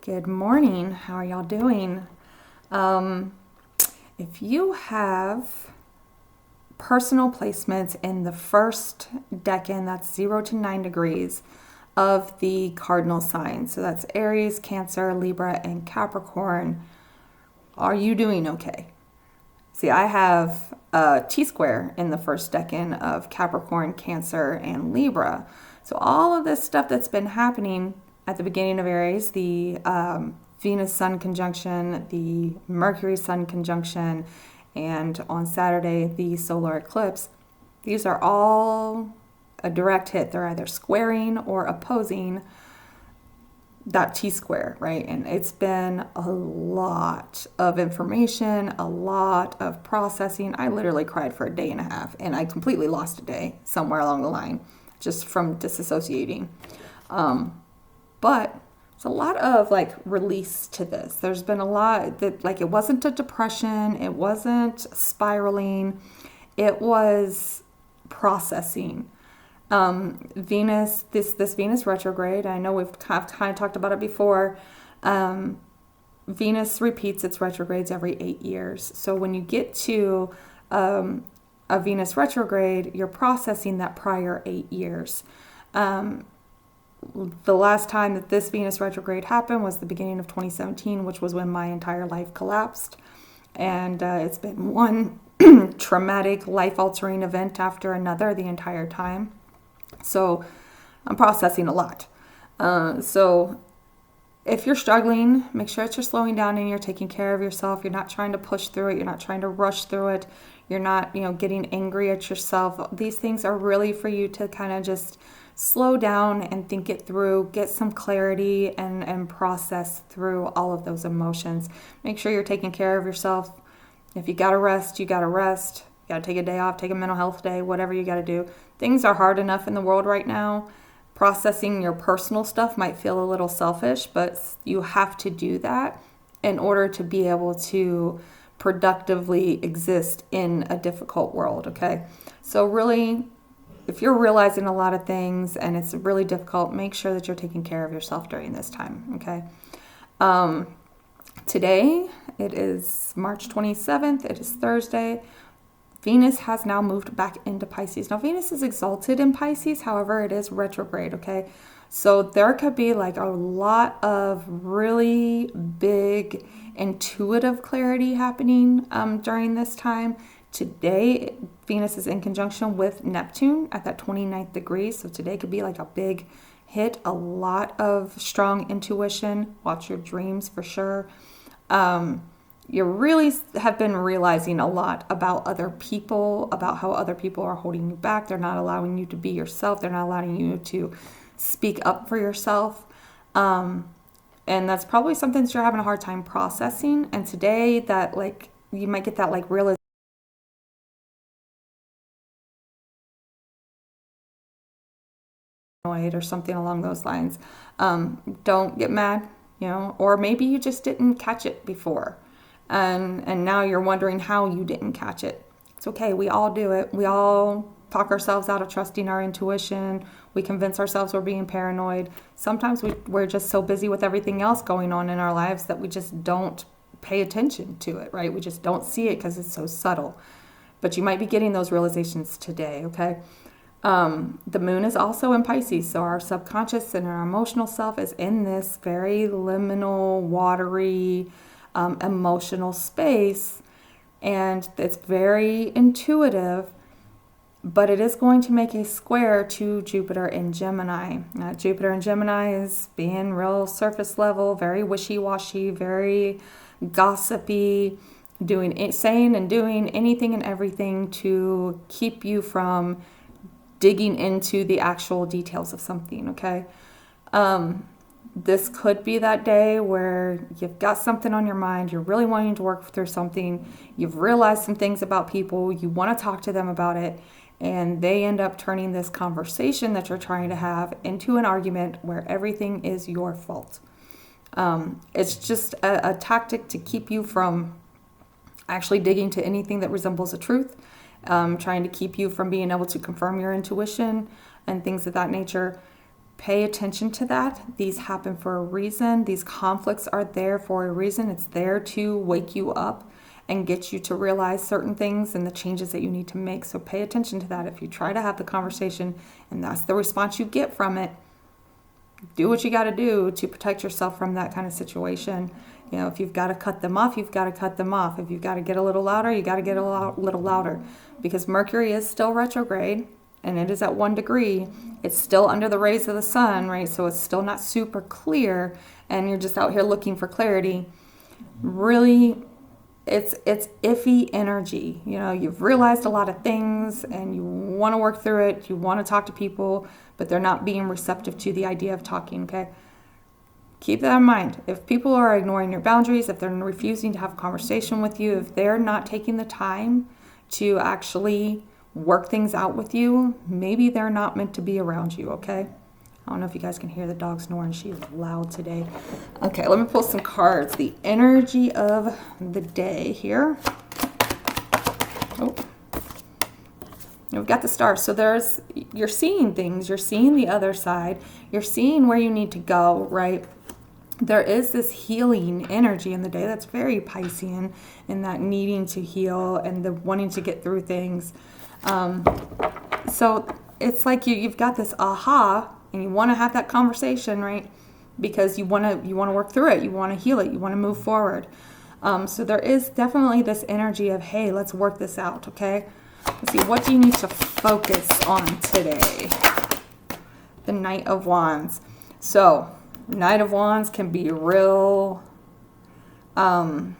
Good morning. How are y'all doing? If you have personal placements in the first decan, that's 0 to 9 degrees of the cardinal signs, so that's Aries, Cancer, Libra, and Capricorn, are you doing okay? See, I have a T-square in the first decan of Capricorn, Cancer, and Libra. So all of this stuff that's been happening at the beginning of Aries, the Venus-Sun conjunction, the Mercury-Sun conjunction, and on Saturday, the solar eclipse, these are all a direct hit. They're either squaring or opposing that T-square, right? And it's been a lot of information, a lot of processing. I literally cried for a day and a half, and I completely lost a day somewhere along the line just from disassociating. But it's a lot of release to this. There's been a lot that it wasn't a depression, it wasn't spiraling, it was processing. Venus, this Venus retrograde, I know we've kind of talked about it before. Venus repeats its retrogrades every 8 years. So when you get to a Venus retrograde, you're processing that prior 8 years. The last time that this Venus retrograde happened was the beginning of 2017, which was when my entire life collapsed. And it's been one traumatic, life-altering event after another the entire time. So I'm processing a lot. So if you're struggling, make sure that you're slowing down and you're taking care of yourself. You're not trying to push through it. You're not trying to rush through it. You're not, getting angry at yourself. These things are really for you to kind of just slow down and think it through, get some clarity and process through all of those emotions. Make sure you're taking care of yourself. If you gotta rest, you gotta rest. You gotta take a day off, take a mental health day, whatever you gotta do. Things are hard enough in the world right now. Processing your personal stuff might feel a little selfish, but you have to do that in order to be able to productively exist in a difficult world, okay? So really, if you're realizing a lot of things and it's really difficult, make sure that you're taking care of yourself during this time, okay? Today, it is March 27th. It is Thursday. Venus has now moved back into Pisces. Now, Venus is exalted in Pisces. However, it is retrograde, okay? So there could be a lot of really big intuitive clarity happening during this time. Today, Venus is in conjunction with Neptune at that 29th degree. So today could be a big hit, a lot of strong intuition. Watch your dreams for sure. You really have been realizing a lot about other people, about how other people are holding you back. They're not allowing you to be yourself. They're not allowing you to speak up for yourself. And that's probably something that you're having a hard time processing. And today that you might get that realization or something along those lines. Don't get mad, or maybe you just didn't catch it before. And now you're wondering how you didn't catch it. It's okay. We all do it. We all talk ourselves out of trusting our intuition. We convince ourselves we're being paranoid. Sometimes we're just so busy with everything else going on in our lives that we just don't pay attention to it, right? We just don't see it because it's so subtle. But you might be getting those realizations today, okay? The moon is also in Pisces, so our subconscious and our emotional self is in this very liminal, watery, emotional space, and it's very intuitive, but it is going to make a square to Jupiter in Gemini. Jupiter in Gemini is being real surface level, very wishy-washy, very gossipy, saying and doing anything and everything to keep you from digging into the actual details of something, okay? This could be that day where you've got something on your mind, you're really wanting to work through something, you've realized some things about people, you want to talk to them about it, and they end up turning this conversation that you're trying to have into an argument where everything is your fault. It's just a tactic to keep you from actually digging to anything that resembles the truth, trying to keep you from being able to confirm your intuition and things of that nature. Pay attention to that. These happen for a reason. These conflicts are there for a reason. It's there to wake you up and get you to realize certain things and the changes that you need to make. So pay attention to that. If you try to have the conversation and that's the response you get from it, do what you got to do to protect yourself from that kind of situation. You know, if you've got to cut them off, you've got to cut them off. If you've got to get a little louder, you got to get a little louder, because Mercury is still retrograde and it is at 1 degree. It's still under the rays of the sun, right? So it's still not super clear and you're just out here looking for clarity. Really, it's iffy energy. You know, you've realized a lot of things and you want to work through it. You want to talk to people, but they're not being receptive to the idea of talking, okay? Keep that in mind. If people are ignoring your boundaries, if they're refusing to have a conversation with you, if they're not taking the time to actually work things out with you, maybe they're not meant to be around you, okay? I don't know if you guys can hear the dog snoring. She's loud today. Okay, let me pull some cards. The energy of the day here. Oh. We've got the stars. So you're seeing things. You're seeing the other side. You're seeing where you need to go, right? There is this healing energy in the day that's very Piscean, in that needing to heal and the wanting to get through things. So it's like you've got this aha, and you want to have that conversation, right? Because you want to work through it. You want to heal it. You want to move forward. So there is definitely this energy of, hey, let's work this out, okay? Let's see, what do you need to focus on today? The Knight of Wands. So, Knight of Wands can be real, kind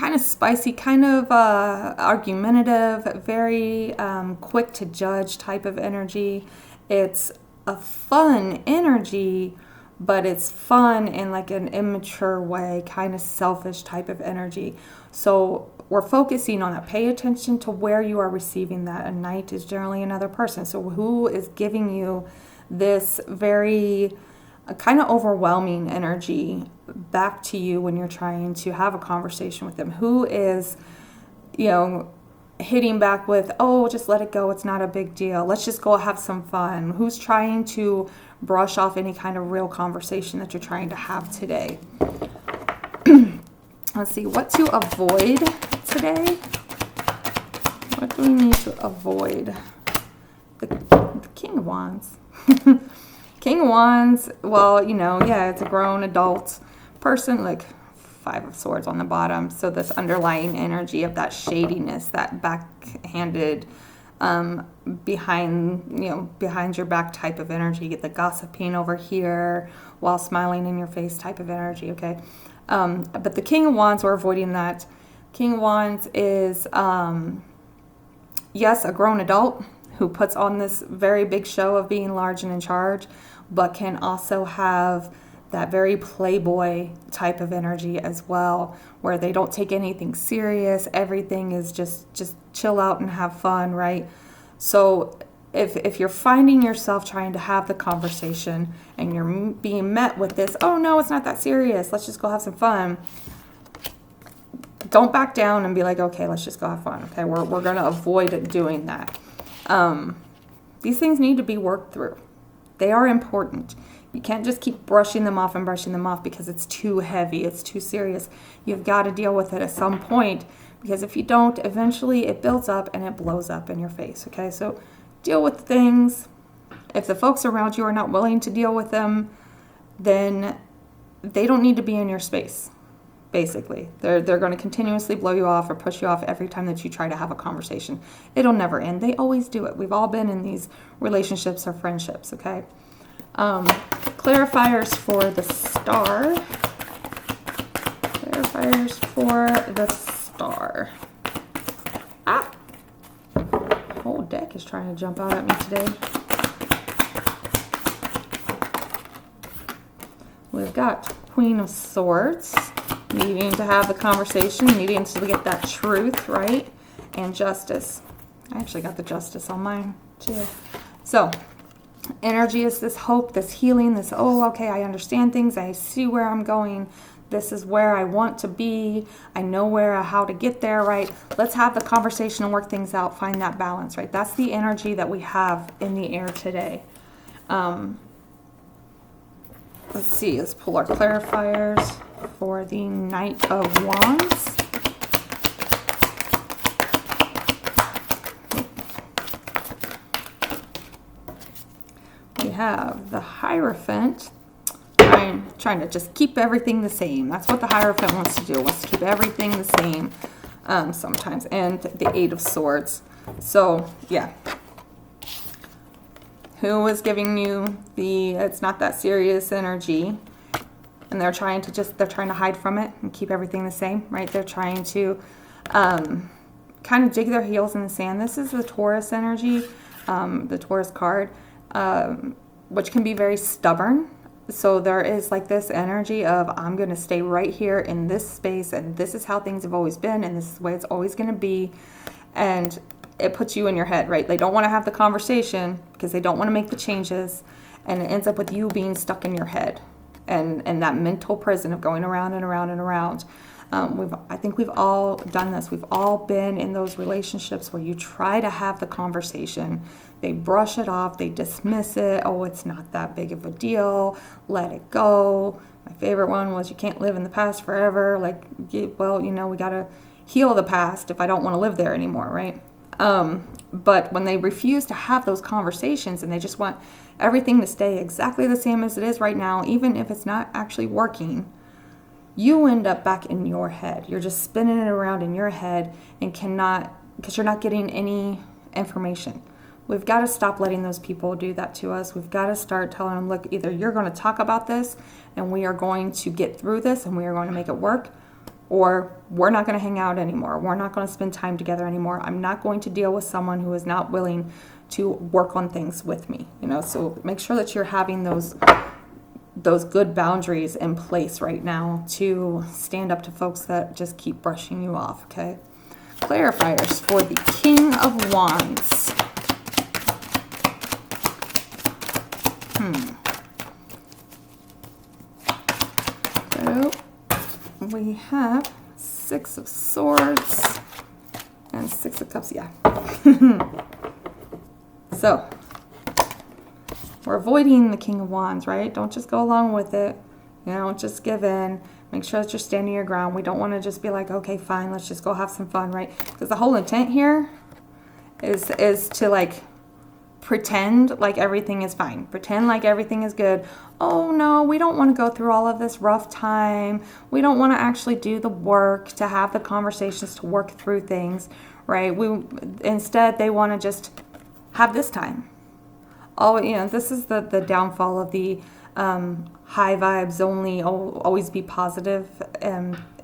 of spicy, kind of argumentative, very quick to judge type of energy. It's a fun energy, but it's fun in like an immature way, kind of selfish type of energy. So we're focusing on that. Pay attention to where you are receiving that. A knight is generally another person. So who is giving you this very kind of overwhelming energy back to you when you're trying to have a conversation with them? Who is, you know, hitting back with, oh, just let it go, it's not a big deal, let's just go have some fun? Who's trying to brush off any kind of real conversation that you're trying to have today? Let's see, what to avoid today? What do we need to avoid? The King of Wands. King of Wands, well, you know, yeah, it's a grown adult person, like 5 of Swords on the bottom. So this underlying energy of that shadiness, that backhanded, behind your back type of energy. You get the gossiping over here while smiling in your face type of energy, okay? But the King of Wands, we're avoiding that. King of Wands is, yes, a grown adult who puts on this very big show of being large and in charge, but can also have that very playboy type of energy as well, where they don't take anything serious. Everything is just chill out and have fun, right? So if you're finding yourself trying to have the conversation and you're being met with this, oh no, it's not that serious, let's just go have some fun, don't back down and be like, okay, let's just go have fun. Okay, we're going to avoid doing that. These things need to be worked through. They are important. You can't just keep brushing them off because it's too heavy, it's too serious. You've got to deal with it at some point, because if you don't, eventually it builds up and it blows up in your face, okay? So deal with things. If the folks around you are not willing to deal with them, then they don't need to be in your space, basically. They're going to continuously blow you off or push you off every time that you try to have a conversation. It'll never end. They always do it. We've all been in these relationships or friendships, okay? Clarifiers for the star. Clarifiers for the star. Ah! The whole deck is trying to jump out at me today. We've got Queen of Swords, needing to have the conversation, needing to get that truth, right? And Justice. I actually got the Justice on mine too. So energy is this hope, this healing, this, oh, okay, I understand things. I see where I'm going. This is where I want to be. I know how to get there, right? Let's have the conversation and work things out. Find that balance, right? That's the energy that we have in the air today. Let's see, let's pull our clarifiers for the Knight of Wands. We have the Hierophant, trying to just keep everything the same. That's what the Hierophant wants to do, wants to keep everything the same sometimes. And the Eight of Swords. So, yeah. Who is giving you the, it's not that serious energy, and they're trying to hide from it and keep everything the same, right? They're trying to kind of dig their heels in the sand. This is the Taurus energy, the Taurus card, which can be very stubborn. So there is like this energy of, I'm going to stay right here in this space, and this is how things have always been, and this is the way it's always going to be. And it puts you in your head, right? They don't want to have the conversation because they don't want to make the changes, and it ends up with you being stuck in your head and that mental prison of going around and around and around. I think we've all done this. We've all been in those relationships where you try to have the conversation. They brush it off. They dismiss it. Oh, it's not that big of a deal. Let it go. My favorite one was, you can't live in the past forever. Like, well, you know, we got to heal the past if I don't want to live there anymore, right? But when they refuse to have those conversations and they just want everything to stay exactly the same as it is right now, even if it's not actually working, you end up back in your head. You're just spinning it around in your head and cannot, because you're not getting any information. We've got to stop letting those people do that to us. We've got to start telling them, look, either you're going to talk about this and we are going to get through this and we are going to make it work, or we're not going to hang out anymore. We're not going to spend time together anymore. I'm not going to deal with someone who is not willing to work on things with me. You know, so make sure that you're having those good boundaries in place right now to stand up to folks that just keep brushing you off, okay? Clarifiers for the King of Wands. So we have Six of Swords and Six of Cups, yeah. So, we're avoiding the King of Wands, right? Don't just go along with it. You know, just give in. Make sure that you're standing your ground. We don't want to just be like, okay, fine, let's just go have some fun, right? Because the whole intent here is to like pretend like everything is fine. Pretend like everything is good. Oh no, we don't want to go through all of this rough time. We don't want to actually do the work to have the conversations to work through things, right? Instead they want to just have this time. Oh, you know, this is the downfall of the high vibes only, always be positive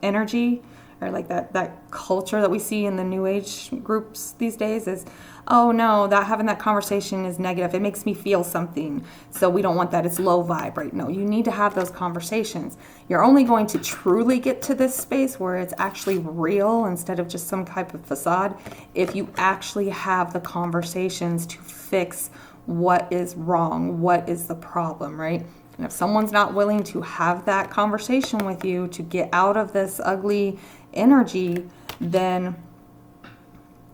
energy, or like that culture that we see in the new age groups these days is, oh no, that having that conversation is negative. It makes me feel something. So we don't want that. It's low vibe, right? No, you need to have those conversations. You're only going to truly get to this space where it's actually real instead of just some type of facade if you actually have the conversations to fix what is wrong, what is the problem, right? And if someone's not willing to have that conversation with you to get out of this ugly energy, then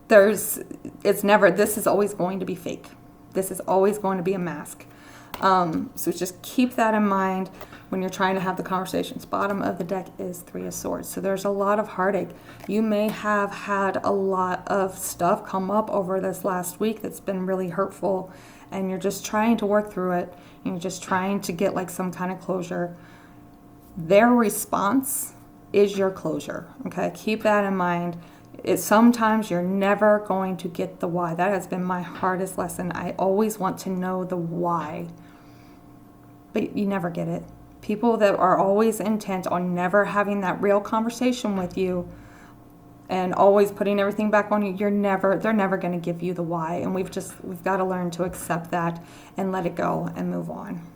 this is always going to be fake. This is always going to be a mask. So just keep that in mind when you're trying to have the conversations. Bottom of the deck is Three of Swords. So there's a lot of heartache. You may have had a lot of stuff come up over this last week that's been really hurtful, and you're just trying to work through it. And you're just trying to get like some kind of closure. Their response is your closure. Okay, keep that in mind. Sometimes you're never going to get the why. That has been my hardest lesson. I always want to know the why, but you never get it. People that are always intent on never having that real conversation with you and always putting everything back on you, they're never going to give you the why. And we've got to learn to accept that and let it go and move on.